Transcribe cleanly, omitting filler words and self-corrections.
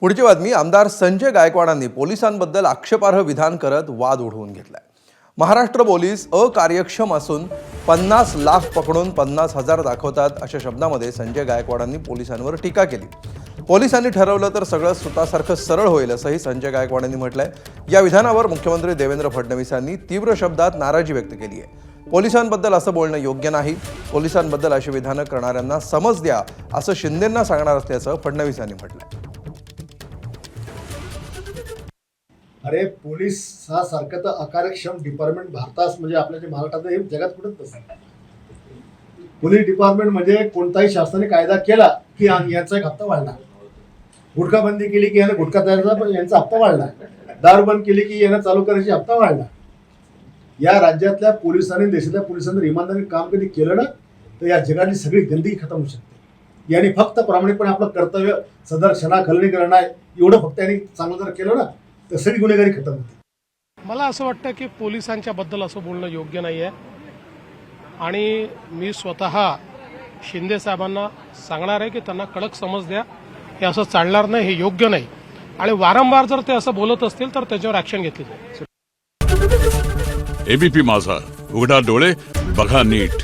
पुढची बातमी आमदार संजय गायकवाडांनी पोलिसांबद्दल आक्षेपार्ह विधान करत वाद उडवून घेतलाय। महाराष्ट्र पोलीस अकार्यक्षम असून 50 लाख पकडून 50,000 दाखवतात अशा शब्दांमध्ये संजय गायकवाडांनी पोलिसांवर टीका केली। पोलिसांनी ठरवलं तर सगळं सुतासारखं सरळ होईल असंही संजय गायकवाडांनी म्हटलंय। या विधानावर मुख्यमंत्री देवेंद्र फडणवीसांनी तीव्र शब्दात नाराजी व्यक्त केली आहे। पोलिसांबद्दल असं बोलणं योग्य नाही, पोलिसांबद्दल अशी विधानं करणाऱ्यांना समज द्या असं शिंदेंना सांगणार असल्याचं फडणवीसांनी म्हटलंय। अरे पोलीस हा सारखं तर अकार्यक्षम डिपार्टमेंट भारतात म्हणजे आपल्या जे महाराष्ट्रात हे जगात कुठंच नसतं। पोलीस डिपार्टमेंट म्हणजे कोणताही शासनाने कायदा केला की यांचा एक हप्ता वाढला, गुटखा बंदी केली की यानं गुटखा तयारचा यांचा हप्ता वाढला, दारू बंद केली की यानं चालू करायची हप्ता वाढला। या राज्यातल्या पोलिसांनी देशातल्या पोलिसांनी इमानदारीने काम कधी केलं ना तर या जगातली सगळी गंदगी खतम होऊ शकते। यांनी फक्त प्रामाणिकपणे आपलं कर्तव्य सदर क्षणाखलनी करणं आहे, एवढं फक्त यांनी चांगलं जर केलं ना तर सगळी गुन्हेगारी खतम होते। मला असं वाटतं की पोलिसांच्या बद्दल असं बोलणं योग्य नाही आहे आणि मी स्वतः शिंदे साहेबांना सांगणार आहे की त्यांना कडक समज द्या, हे असं चालणार नाही, हे योग्य नाही आणि वारंवार जर ते असं बोलत असतील तर त्याच्यावर ऍक्शन घेतली जाईल। एबीपी माझा, उघडा डोळे बघा नीट।